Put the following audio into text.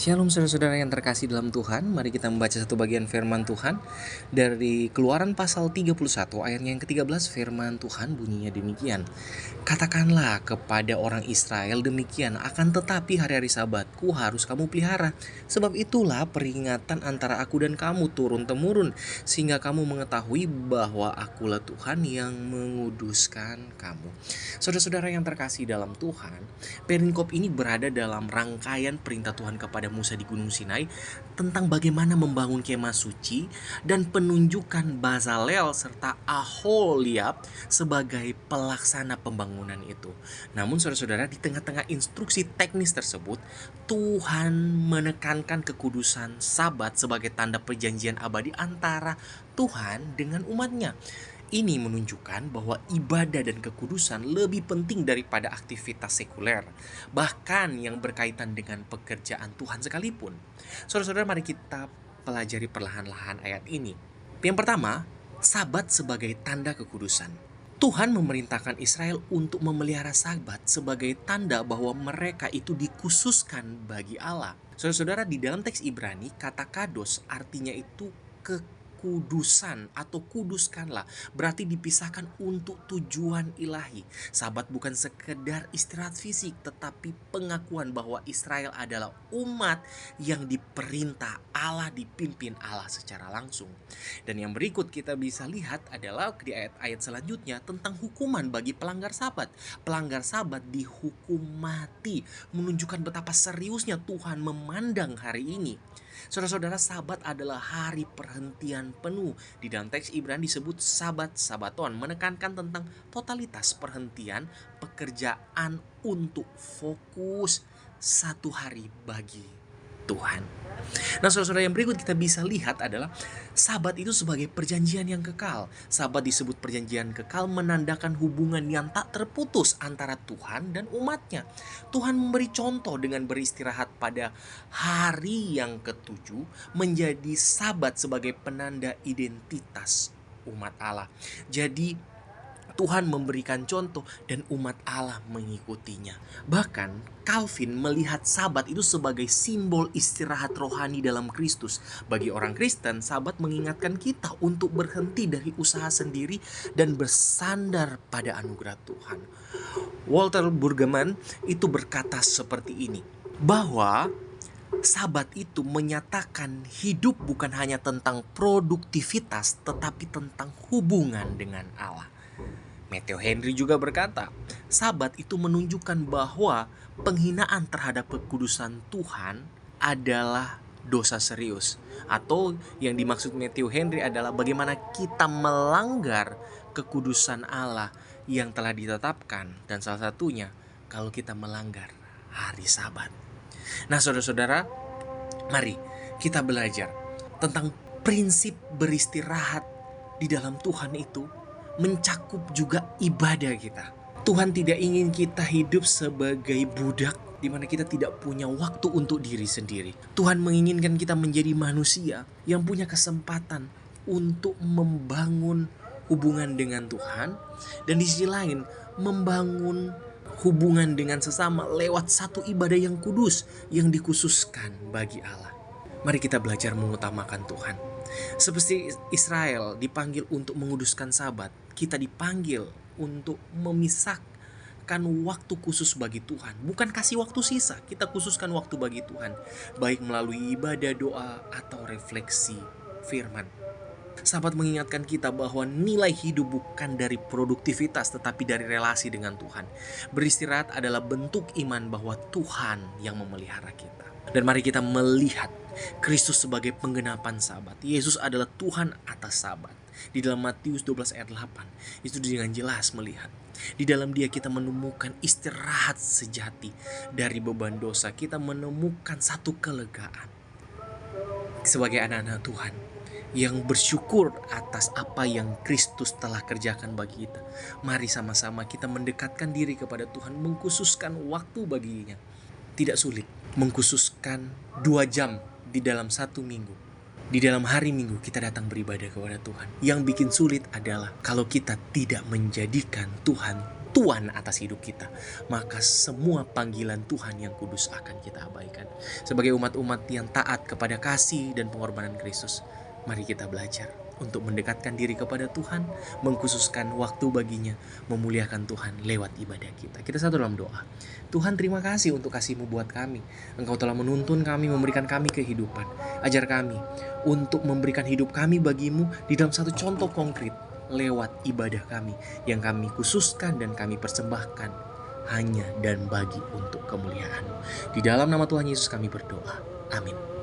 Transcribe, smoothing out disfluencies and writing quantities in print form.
Shalom saudara-saudara yang terkasih dalam Tuhan. Mari kita membaca satu bagian firman Tuhan dari Keluaran pasal 31 ayatnya yang ke-13. Firman Tuhan bunyinya demikian. Katakanlah kepada orang Israel demikian, akan tetapi hari-hari Sabatku harus kamu pelihara. Sebab itulah peringatan antara aku dan kamu turun-temurun, sehingga kamu mengetahui bahwa akulah Tuhan yang menguduskan kamu. Saudara-saudara yang terkasih dalam Tuhan, perikop ini berada dalam rangkaian perintah Tuhan kepada Musa di Gunung Sinai tentang bagaimana membangun kemah suci dan penunjukan Bazalel serta Aholiab sebagai pelaksana pembangunan itu. Namun saudara-saudara, di tengah-tengah instruksi teknis tersebut, Tuhan menekankan kekudusan Sabat sebagai tanda perjanjian abadi antara Tuhan dengan umatnya. Ini menunjukkan bahwa ibadah dan kekudusan lebih penting daripada aktivitas sekuler, bahkan yang berkaitan dengan pekerjaan Tuhan sekalipun. Saudara-saudara, mari kita pelajari perlahan-lahan ayat ini. Yang pertama, Sabat sebagai tanda kekudusan. Tuhan memerintahkan Israel untuk memelihara Sabat sebagai tanda bahwa mereka itu dikhususkan bagi Allah. Saudara-saudara, di dalam teks Ibrani, kata kados artinya itu kekudusan atau kuduskanlah, berarti dipisahkan untuk tujuan ilahi. Sabat bukan sekedar istirahat fisik, tetapi pengakuan bahwa Israel adalah umat yang diperintah Allah, dipimpin Allah secara langsung. Dan yang berikut kita bisa lihat adalah di ayat-ayat selanjutnya tentang hukuman bagi pelanggar Sabat. Pelanggar Sabat dihukum mati, menunjukkan betapa seriusnya Tuhan memandang hari ini. Saudara-saudara, Sabat adalah hari perhentian penuh. Di dalam teks Ibrani disebut Sabaton, menekankan tentang totalitas perhentian pekerjaan untuk fokus satu hari bagi Tuhan. Nah, saudara-saudara, yang berikut kita bisa lihat adalah Sabat itu sebagai perjanjian yang kekal. Sabat disebut perjanjian kekal menandakan hubungan yang tak terputus antara Tuhan dan umatnya. Tuhan memberi contoh dengan beristirahat pada hari yang ketujuh menjadi Sabat sebagai penanda identitas umat Allah. Jadi Tuhan memberikan contoh dan umat Allah mengikutinya. Bahkan Calvin melihat Sabat itu sebagai simbol istirahat rohani dalam Kristus. Bagi orang Kristen, Sabat mengingatkan kita untuk berhenti dari usaha sendiri dan bersandar pada anugerah Tuhan. Walter Brueggemann itu berkata seperti ini, bahwa Sabat itu menyatakan hidup bukan hanya tentang produktivitas, tetapi tentang hubungan dengan Allah. Matthew Henry juga berkata, Sabat itu menunjukkan bahwa penghinaan terhadap kekudusan Tuhan adalah dosa serius. Atau yang dimaksud Matthew Henry adalah bagaimana kita melanggar kekudusan Allah yang telah ditetapkan. Dan salah satunya kalau kita melanggar hari Sabat. Nah, saudara-saudara, mari kita belajar tentang prinsip beristirahat di dalam Tuhan itu mencakup juga ibadah kita. Tuhan tidak ingin kita hidup sebagai budak di mana kita tidak punya waktu untuk diri sendiri. Tuhan menginginkan kita menjadi manusia yang punya kesempatan untuk membangun hubungan dengan Tuhan, dan di sisi lain membangun hubungan dengan sesama lewat satu ibadah yang kudus yang dikhususkan bagi Allah. Mari kita belajar mengutamakan Tuhan. Seperti Israel dipanggil untuk menguduskan Sabat, kita dipanggil untuk memisahkan waktu khusus bagi Tuhan. Bukan kasih waktu sisa, kita khususkan waktu bagi Tuhan, baik melalui ibadah, doa, atau refleksi firman. Sabat mengingatkan kita bahwa nilai hidup bukan dari produktivitas, tetapi dari relasi dengan Tuhan. Beristirahat adalah bentuk iman bahwa Tuhan yang memelihara kita. Dan mari kita melihat Kristus sebagai penggenapan Sabat. Yesus adalah Tuhan atas Sabat. Di dalam Matius 12 ayat 8, itu dengan jelas melihat. Di dalam Dia kita menemukan istirahat sejati dari beban dosa. Kita menemukan satu kelegaan sebagai anak-anak Tuhan yang bersyukur atas apa yang Kristus telah kerjakan bagi kita. Mari sama-sama kita mendekatkan diri kepada Tuhan, mengkhususkan waktu baginya. Tidak sulit mengkhususkan 2 jam di dalam 1 minggu. Di dalam hari Minggu kita datang beribadah kepada Tuhan. Yang bikin sulit adalah kalau kita tidak menjadikan Tuhan Tuhan atas hidup kita, maka semua panggilan Tuhan yang kudus akan kita abaikan. Sebagai umat-umat yang taat kepada kasih dan pengorbanan Kristus, mari kita belajar untuk mendekatkan diri kepada Tuhan, mengkhususkan waktu baginya, memuliakan Tuhan lewat ibadah kita. Kita satu dalam doa. Tuhan, terima kasih untuk kasih-Mu buat kami. Engkau telah menuntun kami, memberikan kami kehidupan. Ajar kami untuk memberikan hidup kami bagimu di dalam satu contoh konkret, lewat ibadah kami yang kami khususkan dan kami persembahkan hanya dan bagi untuk kemuliaan-Mu. Di dalam nama Tuhan Yesus kami berdoa. Amin.